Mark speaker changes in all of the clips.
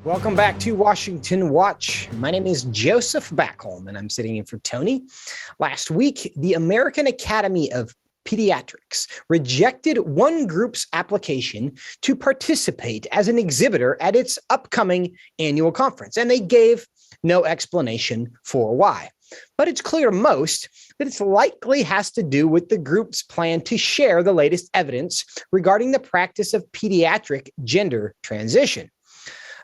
Speaker 1: Welcome back to Washington Watch. My name is Joseph Backholm, and I'm sitting in for Tony. Last week, the American Academy of Pediatrics rejected one group's application to participate as an exhibitor at its upcoming annual conference, and they gave no explanation for why. But it's clear to most that it likely has to do with the group's plan to share the latest evidence regarding the practice of pediatric gender transition.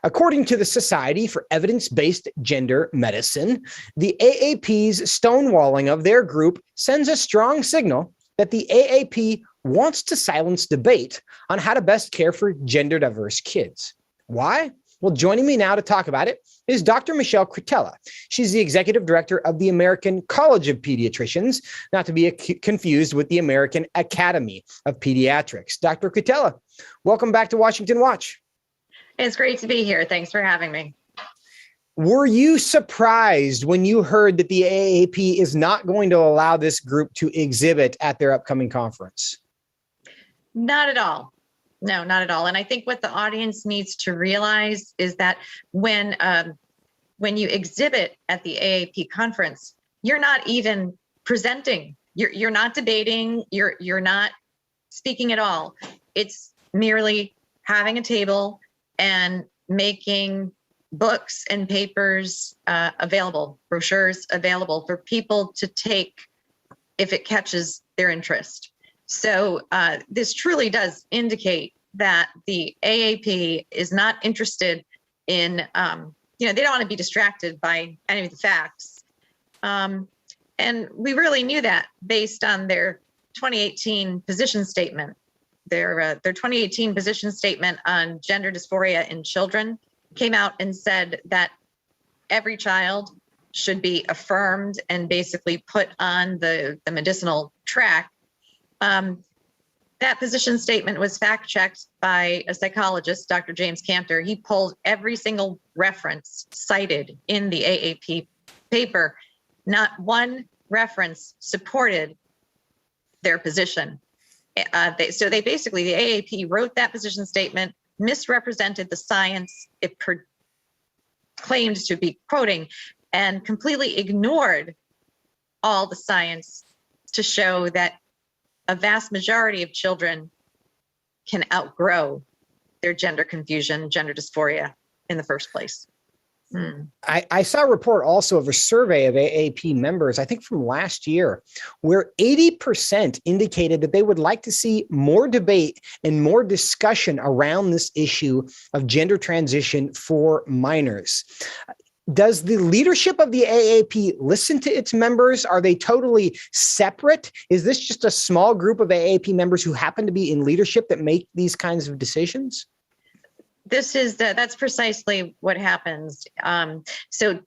Speaker 1: According to the Society for Evidence-Based Gender Medicine, the AAP's stonewalling of their group sends a strong signal that the AAP wants to silence debate on how to best care for gender-diverse kids. Why? Well, joining me now to talk about it is Dr. Michelle Cretella. She's the executive director of the American College of Pediatricians, not to be confused with the American Academy of Pediatrics. Dr. Cretella, welcome back to Washington Watch.
Speaker 2: It's great to be here. Thanks for having me.
Speaker 1: Were you surprised when you heard that the AAP is not going to allow this group to exhibit at their upcoming conference?
Speaker 2: Not at all. No, not at all. And I think what the audience needs to realize is that when you exhibit at the AAP conference, you're not even presenting. You're not debating. You're not speaking at all. It's merely having a table and making books and papers available, brochures available for people to take if it catches their interest. So this truly does indicate that the AAP is not interested in, they don't want to be distracted by any of the facts. And we really knew that based on their 2018 position statement. Their 2018 position statement on gender dysphoria in children came out and said that every child should be affirmed and basically put on the medicinal track. That position statement was fact-checked by a psychologist, Dr. James Cantor. He pulled every single reference cited in the AAP paper. Not one reference supported their position. So they basically, the AAP wrote that position statement, misrepresented the science it claimed to be quoting, and completely ignored all the science to show that a vast majority of children can outgrow their gender confusion, gender dysphoria in the first place.
Speaker 1: I saw a report also of a survey of AAP members, I think from last year, where 80% indicated that they would like to see more debate and more discussion around this issue of gender transition for minors. Does the leadership of the AAP listen to its members? Are they totally separate? Is this just a small group of AAP members who happen to be in leadership that make these kinds of decisions?
Speaker 2: That's precisely what happens. So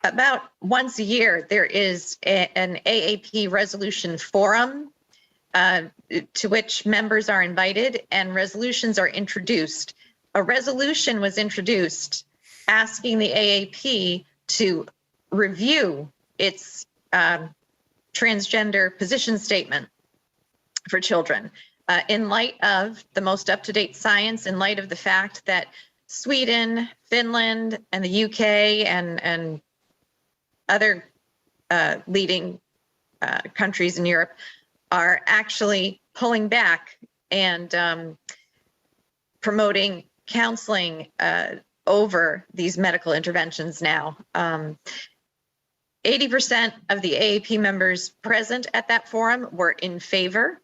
Speaker 2: about once a year, there is an AAP resolution forum to which members are invited and resolutions are introduced. A resolution was introduced asking the AAP to review its transgender position statement for children. In light of the most up-to-date science, in light of the fact that Sweden, Finland, and the UK and other leading countries in Europe are actually pulling back and promoting counseling over these medical interventions now. 80% of the AAP members present at that forum were in favor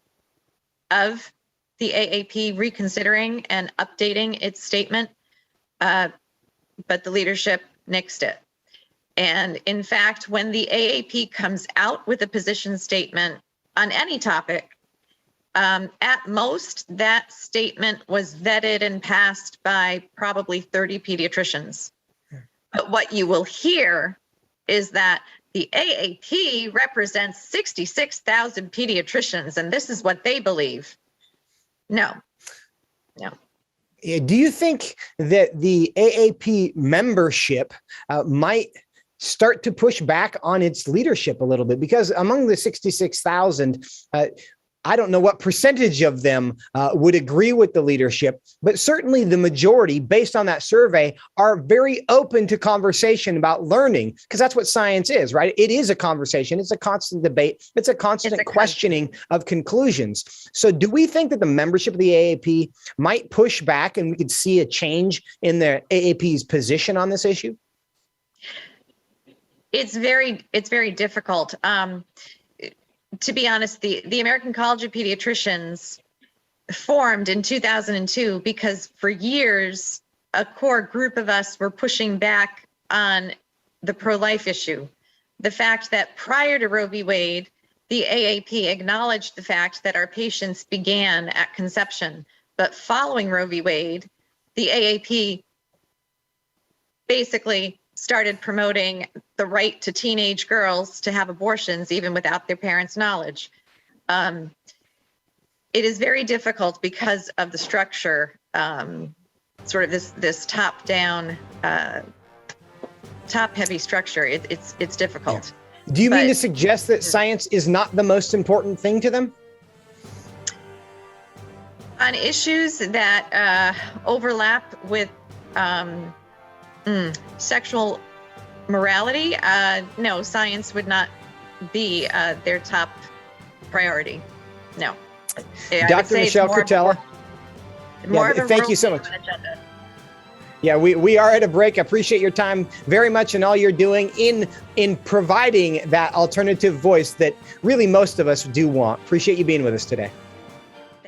Speaker 2: of the AAP reconsidering and updating its statement, but the leadership nixed it. And in fact, when the AAP comes out with a position statement on any topic, at most, that statement was vetted and passed by probably 30 pediatricians. But what you will hear is that the AAP represents 66,000 pediatricians, and this is what they believe. No.
Speaker 1: Do you think that the AAP membership might start to push back on its leadership a little bit? Because among the 66,000, I don't know what percentage of them would agree with the leadership, but certainly the majority, based on that survey, are very open to conversation about learning, because that's what science is, right? It is a conversation. It's a constant debate. It's a constant questioning of conclusions. So do we think that the membership of the AAP might push back and we could see a change in the AAP's position on this issue?
Speaker 2: It's very difficult. To be honest, the American College of Pediatricians formed in 2002 because for years, a core group of us were pushing back on the pro-life issue. The fact that prior to Roe v. Wade, the AAP acknowledged the fact that our patients began at conception, but following Roe v. Wade, the AAP basically started promoting the right to teenage girls to have abortions even without their parents' knowledge. It is very difficult because of the structure, sort of this top-down, top-heavy structure. It's difficult.
Speaker 1: Yeah. Do you mean to suggest that science is not the most important thing to them?
Speaker 2: On issues that overlap with sexual morality, no, science would not be their top priority. No.
Speaker 1: Dr. Michelle Cretella. Thank you so much. Yeah, we are at a break. I appreciate your time very much and all you're doing in providing that alternative voice that really most of us do want. Appreciate you being with us today.